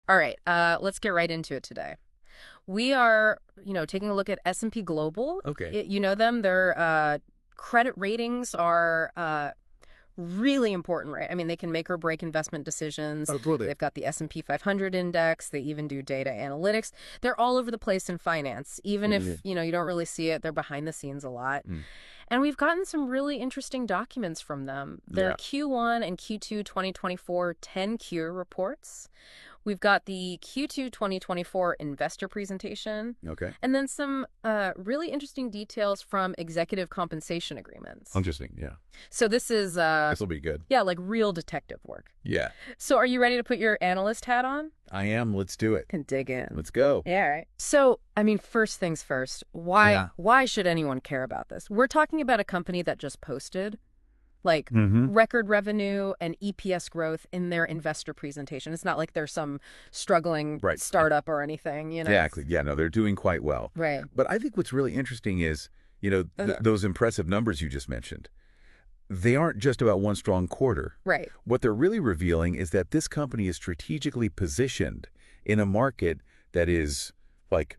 All right, let's get right into it today. We are, taking a look at S&P Global. Okay. You know them. Their credit ratings are really important, right? I mean, they can make or break investment decisions. Absolutely. They've got the S&P 500 index. They even do data analytics. They're all over the place in finance. Even What do if, you don't really see it, they're behind the scenes a lot. Mm. And we've gotten some really interesting documents from them. Their Yeah. Q1 and Q2 2024 10Q reports. We've got the Q2 2024 investor presentation, Okay. and then some really interesting details from executive compensation agreements. Interesting. Yeah. So this is, This will be good. yeah, like real detective work. Yeah. So are you ready to put your analyst hat on? I am. Let's do it. Can dig in. Let's go. Yeah, all right. So, I mean, first things first, why should anyone care about this? We're talking about a company that just posted record revenue and EPS growth in their investor presentation. It's not like they're some struggling Right. startup or anything, Exactly. Yeah. No, they're doing quite well. Right. But I think what's really interesting is, those impressive numbers you just mentioned. They aren't just about one strong quarter. Right. What they're really revealing is that this company is strategically positioned in a market that is like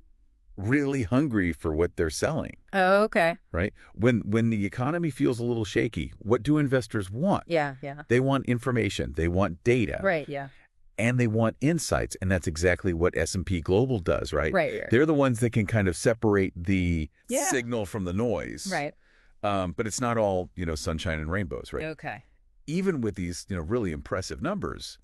really hungry for what they're selling. Oh, okay. Right? When the economy feels a little shaky, what do investors want? Yeah. They want information, they want data. Right, yeah. And they want insights, and that's exactly what S&P Global does, right? Right. They're the ones that can kind of separate the Yeah. signal from the noise. Right. But it's not all, sunshine and rainbows, right? Okay. Even with these, really impressive numbers,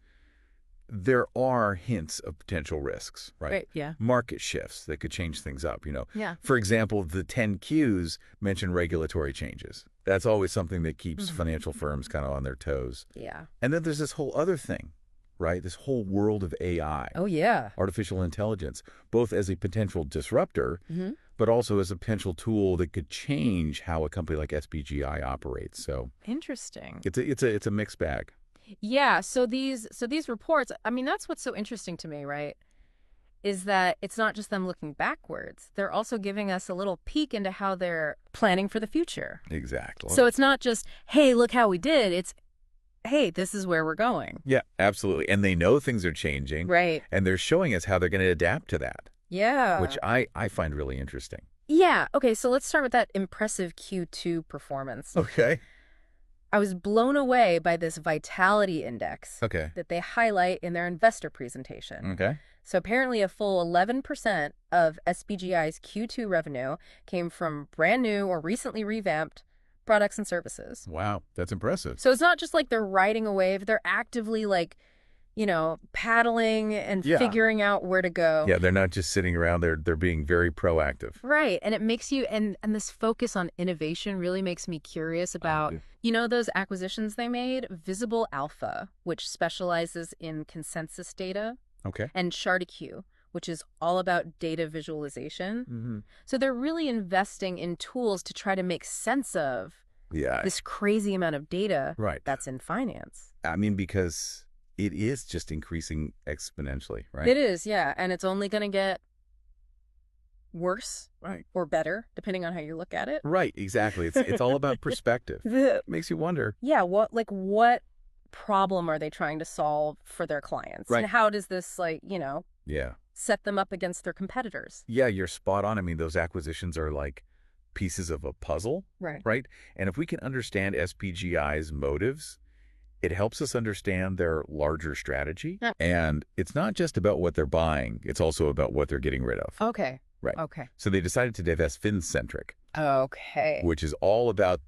there are hints of potential risks, right? Right, yeah. Market shifts that could change things up, Yeah. For example, the 10 Qs mention regulatory changes. That's always something that keeps financial firms kind of on their toes. Yeah. And then there's this whole other thing, right? This whole world of AI, Oh, yeah. artificial intelligence, both as a potential disruptor, but also as a potential tool that could change how a company like SPGI operates. So Interesting. it's a mixed bag. Yeah, so these reports, I mean, that's what's so interesting to me, right? Is that it's not just them looking backwards. They're also giving us a little peek into how they're planning for the future. Exactly. So it's not just, hey, look how we did. It's, hey, this is where we're going. Yeah, absolutely. And they know things are changing. Right. And they're showing us how they're going to adapt to that, Yeah. which I find really interesting. Yeah. Okay, so let's start with that impressive Q2 performance. Okay. I was blown away by this vitality index Okay. that they highlight in their investor presentation. Okay. So apparently a full 11% of SPGI's Q2 revenue came from brand new or recently revamped products and services. Wow, that's impressive. So it's not just like they're riding a wave, they're actively paddling and Yeah. figuring out where to go. Yeah, they're not just sitting around. They're being very proactive. Right. And it makes you, and this focus on innovation really makes me curious about, those acquisitions they made, Visible Alpha, which specializes in consensus data, Okay. and ChartIQ, which is all about data visualization. So they're really investing in tools to try to make sense of Yeah. this crazy amount of data Right. that's in finance. I mean, because it is just increasing exponentially, right? It is, yeah. And it's only going to get worse Right. or better, depending on how you look at it. Right, exactly. It's all about perspective. It makes you wonder. Yeah, what problem are they trying to solve for their clients? Right. And how does this, Yeah. set them up against their competitors? Yeah, you're spot on. I mean, those acquisitions are like pieces of a puzzle, Right. right? And if we can understand SPGI's motives, it helps us understand their larger strategy. Yeah. And it's not just about what they're buying. It's also about what they're getting rid of. Okay. Right. Okay. So they decided to divest FinCentric, Okay. which is all about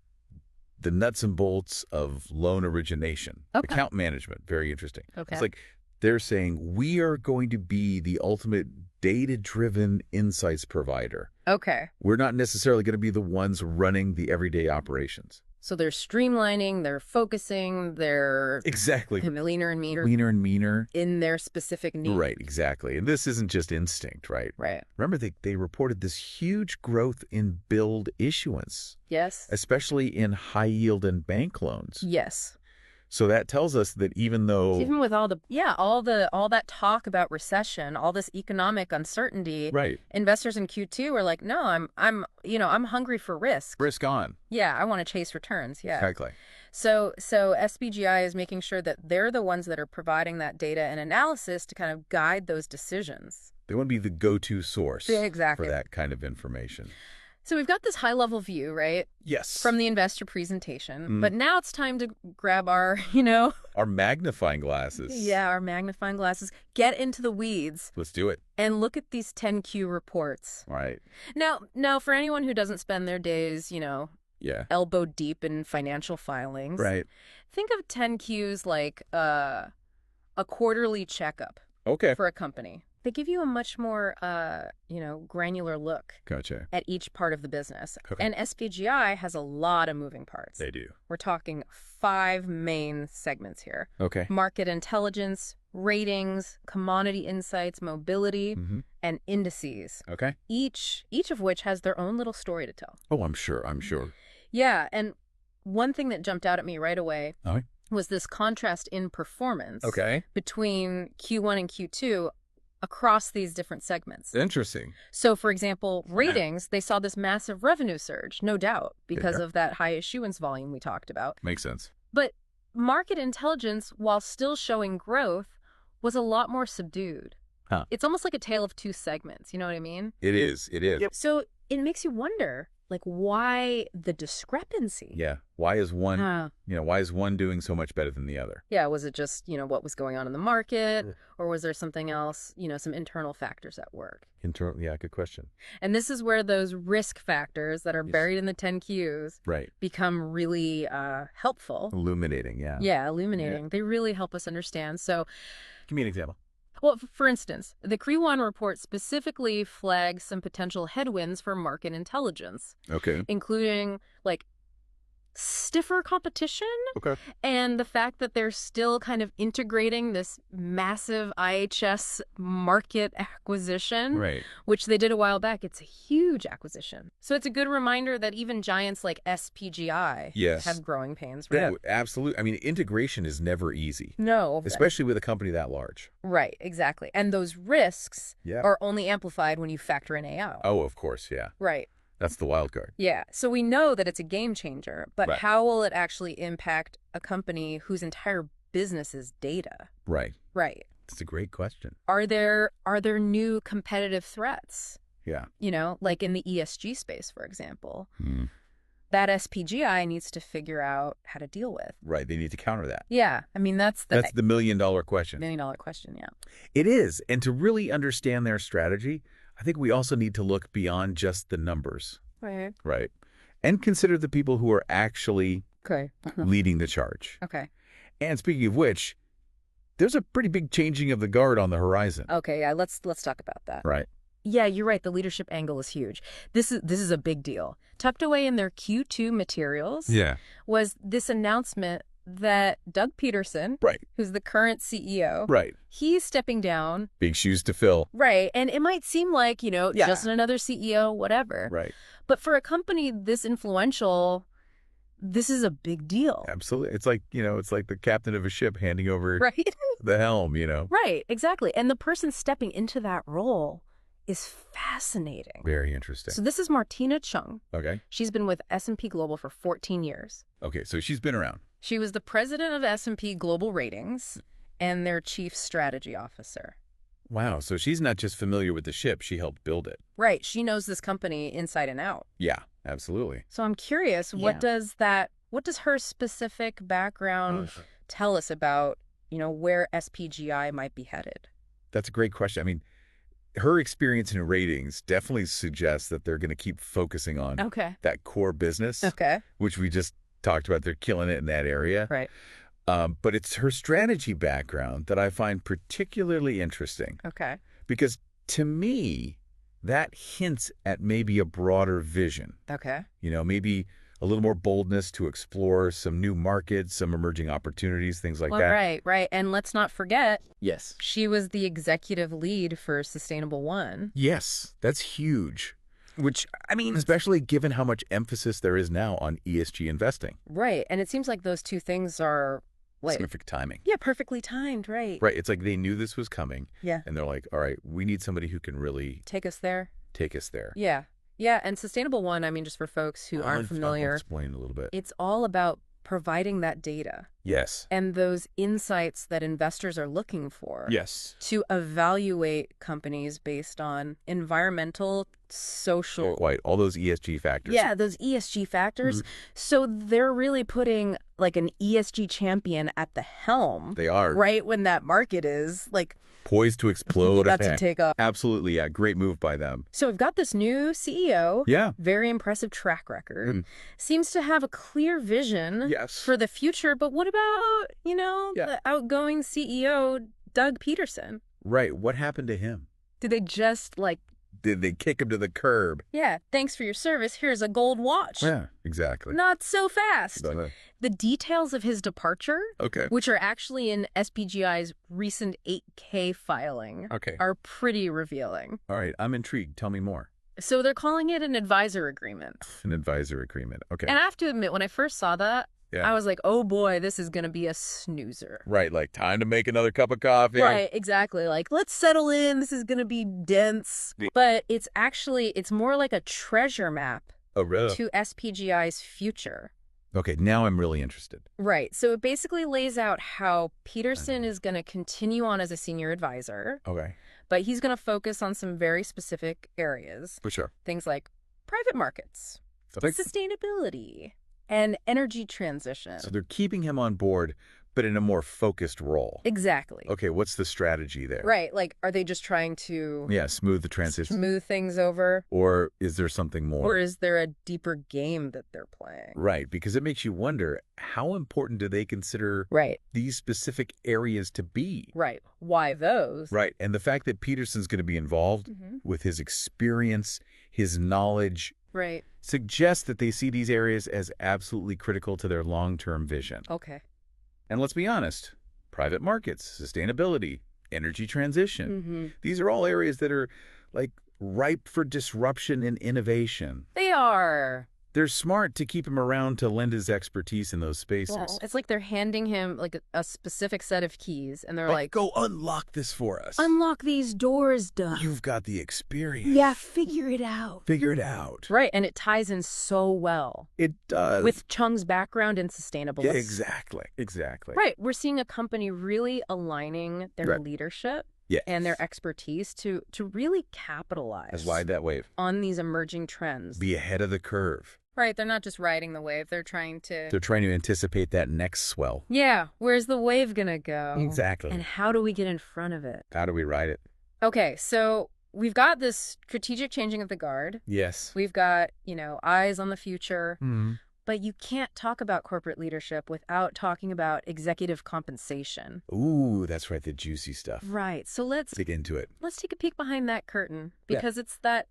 the nuts and bolts of loan origination, Okay. account management. Very interesting. Okay. It's like they're saying we are going to be the ultimate data-driven insights provider. Okay. We're not necessarily going to be the ones running the everyday operations. So they're streamlining, they're focusing, they're Exactly. leaner and meaner Leaner and meaner. in their specific need. Right, exactly. And this isn't just instinct, right? Right. Remember, they reported this huge growth in billed issuance, Yes. especially in high yield and bank loans. Yes. So that tells us that even though... Even with all that talk about recession, all this economic uncertainty, right, investors in Q2 were like, no, I'm hungry for risk. Risk on. Yeah, I want to chase returns. Yeah. Exactly. So SPGI is making sure that they're the ones that are providing that data and analysis to kind of guide those decisions. They want to be the go-to source exactly. for that kind of information. So we've got this high-level view, right? Yes. From the investor presentation. But now it's time to grab our, our magnifying glasses. Yeah, our magnifying glasses. Get into the weeds. Let's do it. And look at these 10Q reports. All right. Now, for anyone who doesn't spend their days, elbow deep in financial filings. Right. Think of 10Qs like a quarterly checkup. Okay. For a company. They give you a much more, granular look Gotcha. at each part of the business. Okay. And SPGI has a lot of moving parts. They do. We're talking 5 main segments here. Okay. Market intelligence, ratings, commodity insights, mobility, and indices. Okay. Each of which has their own little story to tell. Oh, I'm sure. Yeah, and one thing that jumped out at me right away was this contrast in performance between Q1 and Q2 across these different segments. Interesting. So, for example, ratings, they saw this massive revenue surge, no doubt, because of that high issuance volume we talked about. Makes sense. But market intelligence, while still showing growth, was a lot more subdued. Huh. It's almost like a tale of two segments, you know what I mean? It is. Yep. So it makes you wonder, why the discrepancy? Yeah. Why is one doing so much better than the other? Yeah, was it just, what was going on in the market? Or was there something else, some internal factors at work? Yeah, good question. And this is where those risk factors that are buried in the 10Qs become really helpful. Illuminating, yeah. Yeah, illuminating. Yeah. They really help us understand. So, give me an example. Well, for instance, the Q1 report specifically flags some potential headwinds for market intelligence. Okay. Including, stiffer competition. Okay. And the fact that they're still kind of integrating this massive IHS market acquisition. Right. Which they did a while back. It's a huge acquisition. So it's a good reminder that even giants like SPGI have growing pains, right? Yeah, absolutely. I mean, integration is never easy. No. Especially with a company that large. Right, exactly. And those risks are only amplified when you factor in AI. Oh, of course, yeah. Right. That's the wild card. Yeah. So we know that it's a game changer, but how will it actually impact a company whose entire business is data? Right. Right. That's a great question. Are there new competitive threats? Yeah. Like in the ESG space, for example. That SPGI needs to figure out how to deal with. Right. They need to counter that. Yeah. I mean, that's the $1 million question. $1 million question, yeah. It is. And to really understand their strategy, I think we also need to look beyond just the numbers. Right. Right. And consider the people who are actually leading the charge. Okay. And speaking of which, there's a pretty big changing of the guard on the horizon. Okay, yeah, let's talk about that. Right. Yeah, you're right. The leadership angle is huge. This is a big deal. Tucked away in their Q2 materials was this announcement that Doug Peterson, who's the current CEO, he's stepping down. Big shoes to fill. Right. And it might seem like, just another CEO, whatever. Right. But for a company this influential, this is a big deal. Absolutely. It's like, it's like the captain of a ship handing over the helm, Right, exactly. And the person stepping into that role is fascinating. Very interesting. So this is Martina Chung. Okay. She's been with S&P Global for 14 years. Okay, so she's been around. She was the president of S&P Global Ratings and their chief strategy officer. Wow, so she's not just familiar with the ship, she helped build it. Right, she knows this company inside and out. Yeah, absolutely. So I'm curious, what does her specific background tell us about, where SPGI might be headed? That's a great question. I mean, her experience in ratings definitely suggests that they're going to keep focusing on that core business, which we just talked about. They're killing it in that area. Right. But it's her strategy background that I find particularly interesting. Okay. Because to me, that hints at maybe a broader vision. Okay. Maybe a little more boldness to explore some new markets, some emerging opportunities, things like that. Right. And let's not forget, yes, she was the executive lead for Sustainable One. Yes, that's huge. Which, I mean, especially given how much emphasis there is now on ESG investing. Right. And it seems like those two things are Like, perfect timing. Yeah, perfectly timed, right. Right. It's like they knew this was coming. Yeah. And they're like, all right, we need somebody who can really take us there. Yeah. Yeah, and Sustainable One, I mean, just for folks who aren't familiar. I'll explain a little bit. It's all about providing that data. Yes. And those insights that investors are looking for. Yes. To evaluate companies based on environmental, social. Quite. All those ESG factors. Yeah, those ESG factors. Mm-hmm. So they're really putting like an ESG champion at the helm. They are. Right when that market is like poised to explode. About to take off. Absolutely, yeah. Great move by them. So we've got this new CEO. Yeah. Very impressive track record. Seems to have a clear vision for the future. But what about, the outgoing CEO, Doug Peterson? Right. What happened to him? Did they just, Did they kick him to the curb? Yeah. Thanks for your service. Here's a gold watch. Yeah, exactly. Not so fast. The details of his departure, which are actually in SPGI's recent 8K filing, are pretty revealing. All right, I'm intrigued. Tell me more. So they're calling it an advisor agreement. An advisor agreement, okay. And I have to admit, when I first saw that, I was like, oh boy, this is going to be a snoozer. Right, like time to make another cup of coffee. Right, exactly. Like, let's settle in. This is going to be dense. But it's more like a treasure map to SPGI's future. Okay, now I'm really interested. Right. So it basically lays out how Peterson is going to continue on as a senior advisor. Okay. But he's going to focus on some very specific areas. For sure. Things like private markets, sustainability, and energy transition. So they're keeping him on board, but in a more focused role. Exactly. Okay, what's the strategy there? Right. Like, are they just trying to... smooth the transition. Smooth things over? Or is there something more? Or is there a deeper game that they're playing? Right, because it makes you wonder, how important do they consider these specific areas to be? Right. Why those? Right, and the fact that Peterson's going to be involved with his experience, his knowledge... Right. Suggests that they see these areas as absolutely critical to their long-term vision. Okay. And let's be honest, private markets, sustainability, energy transition, these are all areas that are ripe for disruption and innovation. They are. They're smart to keep him around to lend his expertise in those spaces. Well, it's like they're handing him a specific set of keys, and they're like, go unlock this for us. Unlock these doors, Doug. You've got the experience. Yeah, figure it out. Figure it out. Right, and it ties in so well. It does. With Chung's background in sustainability. Yeah, exactly. Right, we're seeing a company really aligning their leadership and their expertise to really capitalize. Let's ride that wave. On these emerging trends. Be ahead of the curve. Right, they're not just riding the wave, they're trying to anticipate that next swell. Yeah, where's the wave gonna go? Exactly. And how do we get in front of it? How do we ride it? Okay, so we've got this strategic changing of the guard. Yes. We've got, eyes on the future. But you can't talk about corporate leadership without talking about executive compensation. Ooh, that's right, the juicy stuff. Right, so let's dig into it. Let's take a peek behind that curtain, because it's that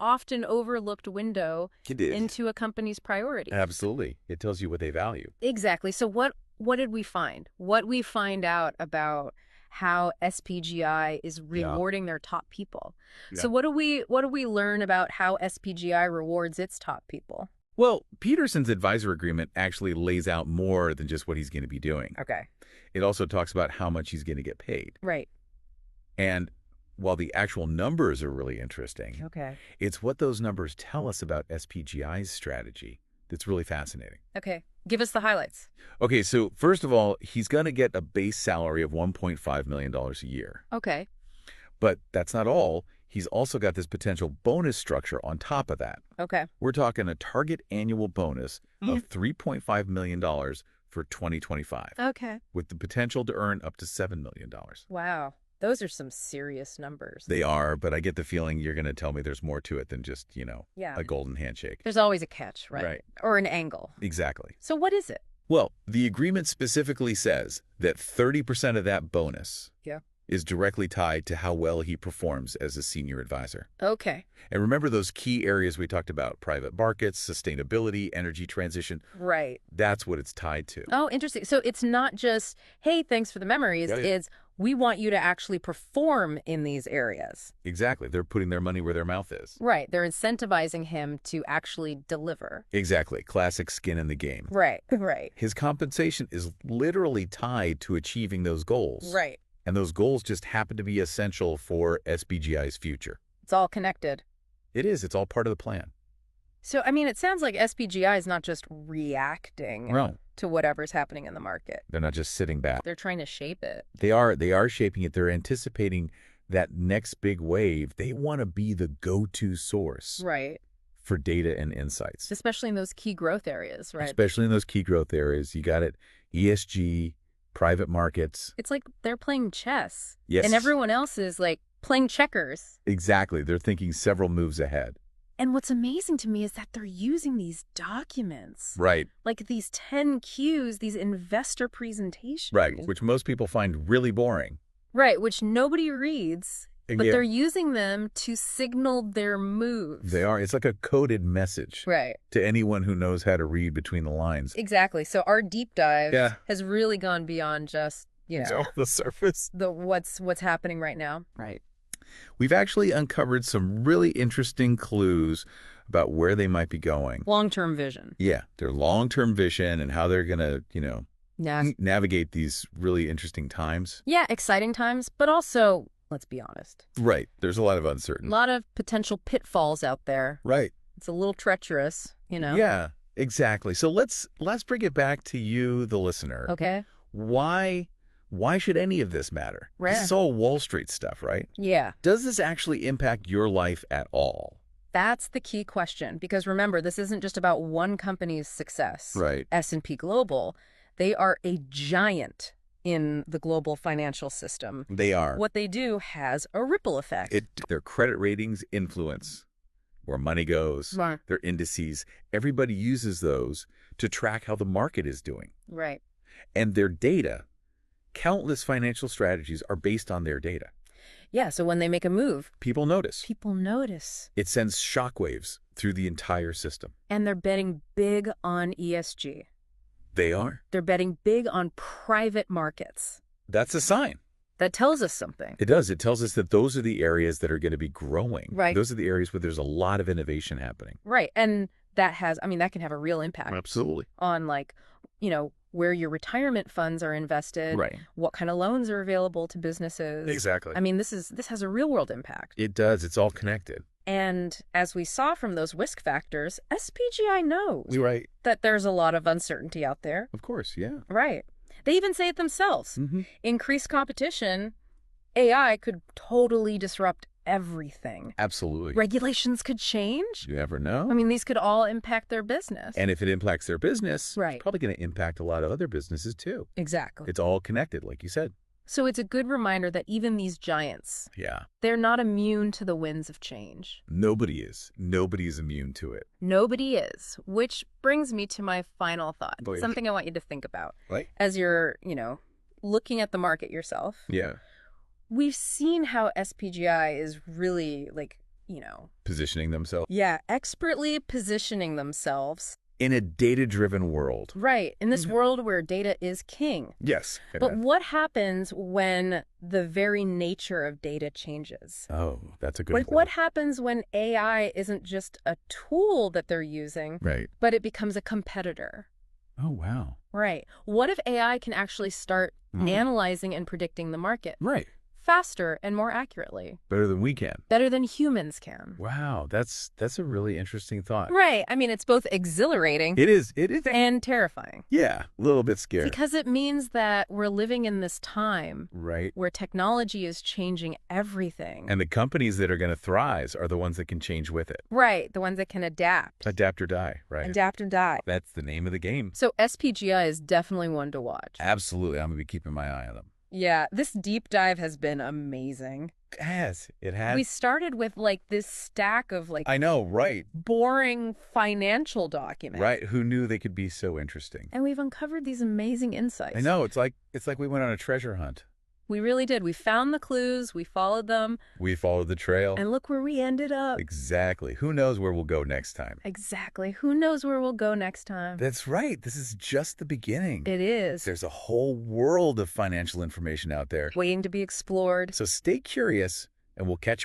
often overlooked window into a company's priorities. Absolutely. It tells you what they value. Exactly. So what did we find? What we find out about how SPGI is rewarding their top people. Yeah. So what do we learn about how SPGI rewards its top people? Well, Peterson's advisor agreement actually lays out more than just what he's going to be doing. Okay. It also talks about how much he's going to get paid. Right. And while the actual numbers are really interesting, it's what those numbers tell us about SPGI's strategy that's really fascinating. Okay. Give us the highlights. Okay, so first of all, he's going to get a base salary of $1.5 million a year. Okay. But that's not all. He's also got this potential bonus structure on top of that. Okay. We're talking a target annual bonus of $3.5 million for 2025. Okay. With the potential to earn up to $7 million. Wow. Those are some serious numbers. They are, but I get the feeling you're going to tell me there's more to it than just, a golden handshake. There's always a catch, right? Right. Or an angle. Exactly. So what is it? Well, the agreement specifically says that 30% of that bonus is directly tied to how well he performs as a senior advisor. Okay. And remember those key areas we talked about, private markets, sustainability, energy transition. Right. That's what it's tied to. Oh, interesting. So it's not just, hey, thanks for the memories. Yeah. It's, we want you to actually perform in these areas. Exactly. They're putting their money where their mouth is. Right. They're incentivizing him to actually deliver. Exactly. Classic skin in the game. Right. Right. His compensation is literally tied to achieving those goals. Right. And those goals just happen to be essential for SPGI's future. It's all connected. It is. It's all part of the plan. So, I mean, it sounds like SPGI is not just reacting to whatever's happening in the market. They're not just sitting back. They're trying to shape it. They are shaping it. They're anticipating that next big wave. They want to be the go-to source for data and insights. Especially in those key growth areas, right? Especially in those key growth areas. You got it. ESG, private markets. It's like they're playing chess. Yes. And everyone else is like playing checkers. Exactly. They're thinking several moves ahead. And what's amazing to me is that they're using these documents. Right. Like these 10 Qs, these investor presentations. Right, which most people find really boring. Right, which nobody reads, but they're using them to signal their moves. They are. It's like a coded message. Right. To anyone who knows how to read between the lines. Exactly. So our deep dive has really gone beyond just, the surface. What's happening right now. Right. We've actually uncovered some really interesting clues about where they might be going. Long-term vision. Yeah, their long-term vision and how they're going to, navigate these really interesting times. Yeah, exciting times, but also, let's be honest. Right. There's a lot of uncertainty. A lot of potential pitfalls out there. Right. It's a little treacherous, Yeah, exactly. So let's bring it back to you, the listener. Okay. Why should any of this matter? Right. This is all Wall Street stuff, right? Yeah. Does this actually impact your life at all? That's the key question, because remember, this isn't just about one company's success. Right. S&P Global, they are a giant in the global financial system. They are. What they do has a ripple effect. Their credit ratings influence where money goes, their indices. Everybody uses those to track how the market is doing. Right. And their data, countless financial strategies are based on their data. Yeah, so when they make a move, people notice. It sends shockwaves through the entire system. And they're betting big on ESG. They are. They're betting big on private markets. That's a sign. That tells us something. It does. It tells us that those are the areas that are going to be growing. Right. Those are the areas where there's a lot of innovation happening. Right. And that can have a real impact. Absolutely. On where your retirement funds are invested, right? What kind of loans are available to businesses. Exactly. I mean, this has a real world impact. It does. It's all connected. And as we saw from those risk factors, SPGI knows right. that there's a lot of uncertainty out there. Of course, yeah. Right. They even say it themselves. Mm-hmm. Increased competition, AI could totally disrupt everything. Absolutely. Regulations could change. You never know. I mean, these could all impact their business. And if it impacts their business, right. It's probably going to impact a lot of other businesses too. Exactly. It's all connected, like you said. So it's a good reminder that even these giants, they're not immune to the winds of change. Nobody is. Nobody is immune to it. Nobody is. Which brings me to my final thought. Something I want you to think about. Right. As you're, looking at the market yourself. Yeah. We've seen how SPGI is really positioning themselves. Yeah, expertly positioning themselves. In a data-driven world. Right. In this world where data is king. Yes. But what happens when the very nature of data changes? Oh, that's a good point. What happens when AI isn't just a tool that they're using, right, but it becomes a competitor? Oh, wow. Right. What if AI can actually start analyzing and predicting the market? Right. Faster and more accurately. Better than we can. Better than humans can. Wow, that's a really interesting thought. Right. I mean, it's both exhilarating. It is. And terrifying. Yeah, a little bit scary. Because it means that we're living in this time where technology is changing everything. And the companies that are going to thrive are the ones that can change with it. Right. The ones that can adapt. Adapt or die, right? Adapt or die. That's the name of the game. So SPGI is definitely one to watch. Absolutely. I'm going to be keeping my eye on them. Yeah, this deep dive has been amazing. It has. We started with this stack of I know, right. boring financial documents. Right. Who knew they could be so interesting? And we've uncovered these amazing insights. I know. It's like we went on a treasure hunt. We really did. We found the clues. We followed them. We followed the trail. And look where we ended up. Exactly. Who knows where we'll go next time? Exactly. Who knows where we'll go next time? That's right. This is just the beginning. It is. There's a whole world of financial information out there waiting to be explored. So stay curious, and we'll catch